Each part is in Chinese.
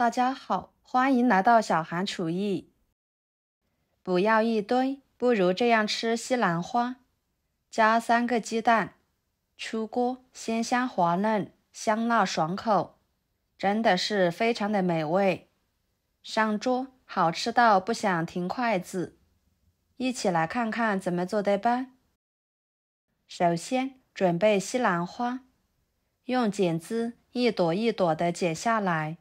大家好，欢迎来到小韩厨艺。不要一堆，不如这样吃西兰花。加3个鸡蛋，出锅，鲜香滑嫩，香辣爽口，真的是非常的美味。上桌，好吃到不想停筷子。一起来看看怎么做的吧。首先，准备西兰花，用剪子一朵一朵的剪下来。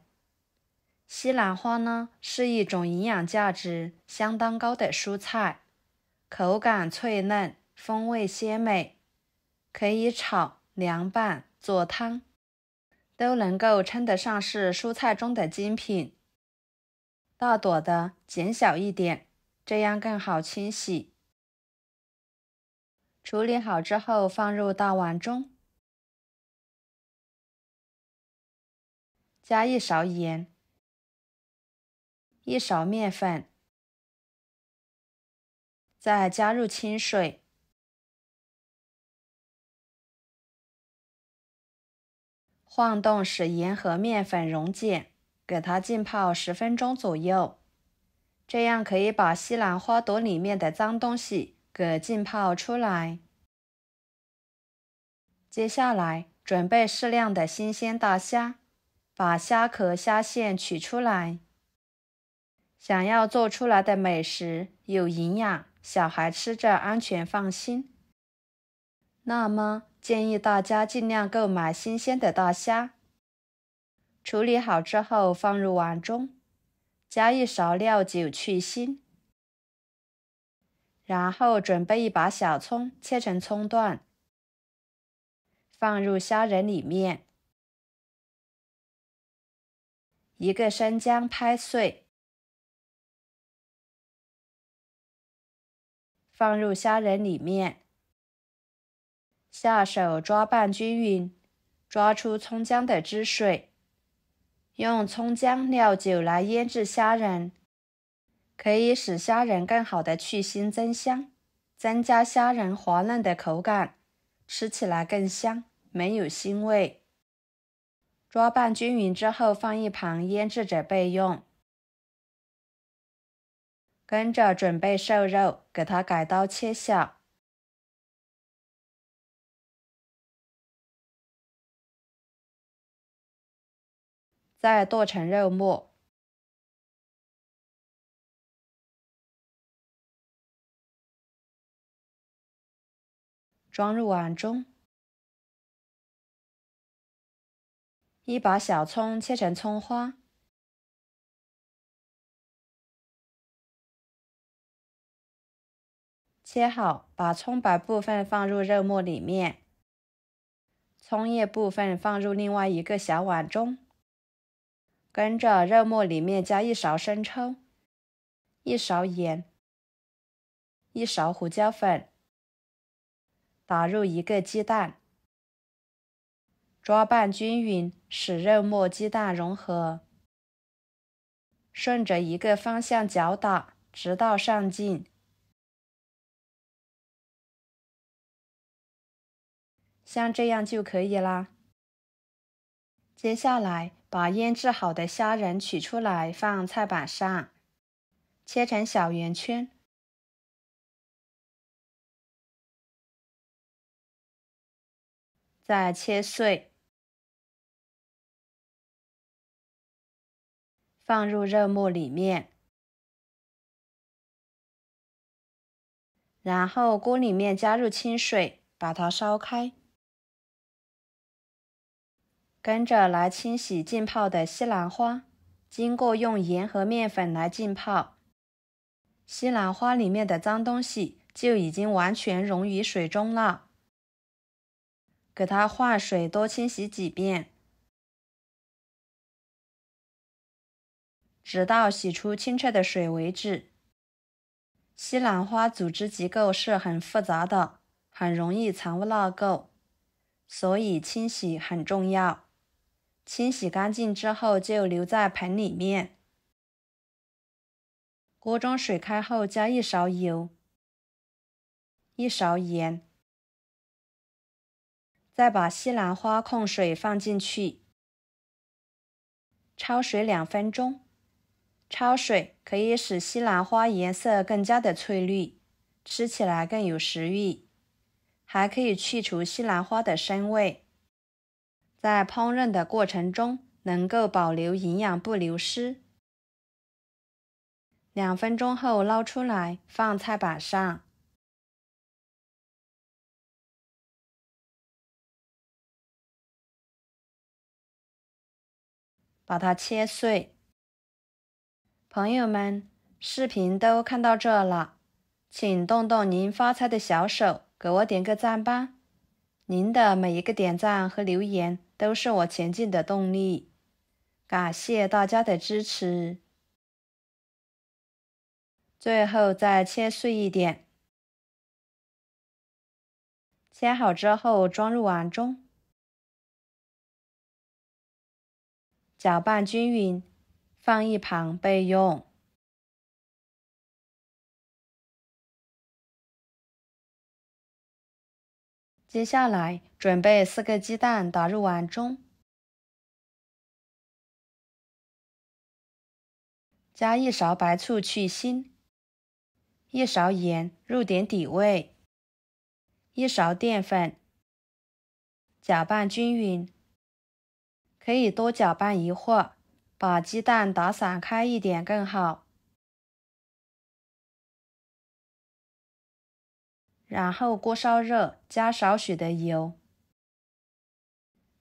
西兰花呢，是一种营养价值相当高的蔬菜，口感脆嫩，风味鲜美，可以炒、凉拌、做汤，都能够称得上是蔬菜中的精品。大朵的剪小一点，这样更好清洗。处理好之后放入大碗中，加1勺盐，1勺面粉，再加入清水，晃动使盐和面粉溶解，给它浸泡10分钟左右，这样可以把西兰花朵里面的脏东西给浸泡出来。接下来准备适量的新鲜大虾，把虾壳虾线取出来。想要做出来的美食有营养，小孩吃着安全放心，那么建议大家尽量购买新鲜的大虾。处理好之后放入碗中，加1勺料酒去腥，然后准备1把小葱切成葱段，放入虾仁里面，1个生姜拍碎，放入虾仁里面，下手抓拌均匀，抓出葱姜的汁水，用葱姜料酒来腌制虾仁，可以使虾仁更好的去腥增香，增加虾仁滑嫩的口感，吃起来更香，没有腥味。抓拌均匀之后放一旁腌制着备用。跟着准备瘦肉，给它改刀切小。再剁成肉末，装入碗中。1把小葱切成葱花，切好，把葱白部分放入肉末里面，葱叶部分放入另外一个小碗中。跟着肉末里面加1勺生抽，1勺盐，1勺胡椒粉，打入1个鸡蛋，抓拌均匀，使肉末鸡蛋融合。顺着1个方向搅打，直到上劲。像这样就可以啦。接下来把腌制好的虾仁取出来放菜板上，切成小圆圈，再切碎，放入肉末里面，然后锅里面加入清水，把它烧开。跟着来清洗浸泡的西兰花，经过用盐和面粉来浸泡，西兰花里面的脏东西就已经完全溶于水中了。给它换水，多清洗几遍，直到洗出清澈的水为止。西兰花组织结构是很复杂的，很容易藏污纳垢，所以清洗很重要。清洗干净之后就留在盆里面。锅中水开后加1勺油，1勺盐，再把西兰花控水放进去，焯水2分钟。焯水可以使西兰花颜色更加的翠绿，吃起来更有食欲，还可以去除西兰花的生味，在烹饪的过程中能够保留营养不流失。2分钟后捞出来，放菜板上。把它切碎。朋友们，视频都看到这了，请动动您发财的小手，给我点个赞吧。您的每一个点赞和留言都是我前进的动力，感谢大家的支持。最后再切碎一点。切好之后装入碗中，搅拌均匀，放一旁备用。接下来准备4个鸡蛋打入碗中，加1勺白醋去腥，1勺盐入点底味，1勺淀粉，搅拌均匀。可以多搅拌一会儿，把鸡蛋打散开一点更好。然后锅烧热，加少许的油，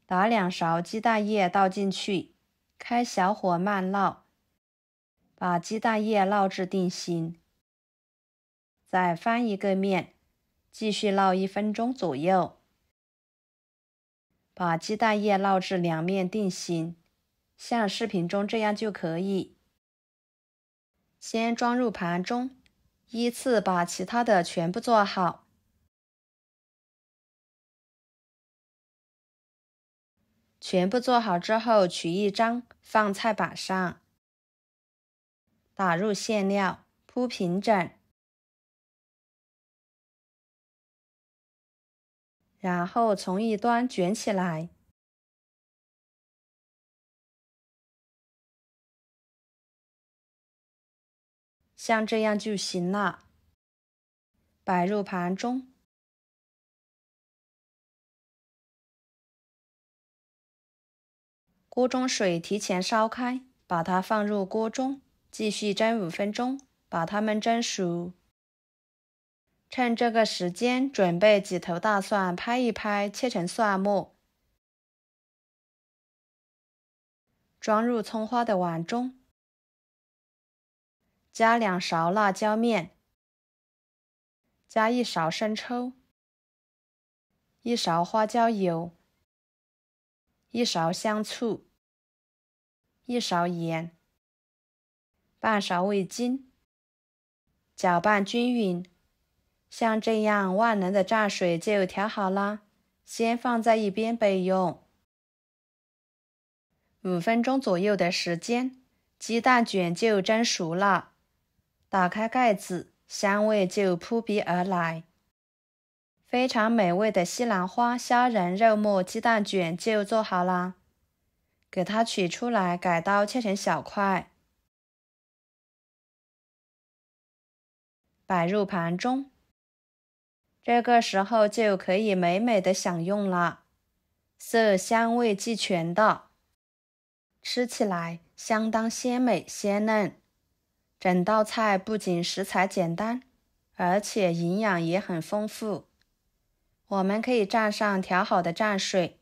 打2勺鸡蛋液倒进去，开小火慢烙，把鸡蛋液烙至定型。再翻一个面，继续烙1分钟左右，把鸡蛋液烙至2面定型，像视频中这样就可以。先装入盘中，依次把其他的全部做好。全部做好之后，取一张放菜板上，打入馅料，铺平整，然后从一端卷起来，像这样就行了。摆入盘中。锅中水提前烧开，把它放入锅中，继续蒸5分钟，把它们蒸熟。趁这个时间，准备几头大蒜，拍一拍，切成蒜末，装入葱花的碗中，加2勺辣椒面，加1勺生抽，1勺花椒油，1勺香醋，1勺盐，半勺味精，搅拌均匀。像这样万能的蘸水就调好啦，先放在一边备用。5分钟左右的时间，鸡蛋卷就蒸熟了。打开盖子，香味就扑鼻而来。非常美味的西兰花虾仁肉末鸡蛋卷就做好啦。给它取出来，改刀切成小块，摆入盘中。这个时候就可以美美的享用了，色香味俱全的，吃起来相当鲜美鲜嫩。整道菜不仅食材简单，而且营养也很丰富。我们可以蘸上调好的蘸水，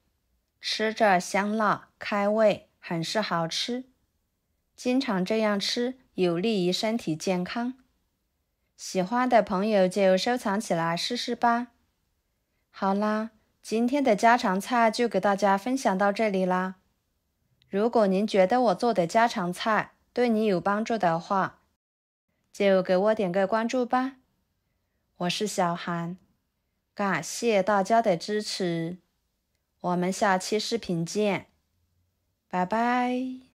吃着香辣开胃，很是好吃。经常这样吃，有利于身体健康。喜欢的朋友就收藏起来试试吧。好啦，今天的家常菜就给大家分享到这里啦。如果您觉得我做的家常菜对你有帮助的话，就给我点个关注吧。我是小韩，感谢大家的支持，我们下期视频见，拜拜。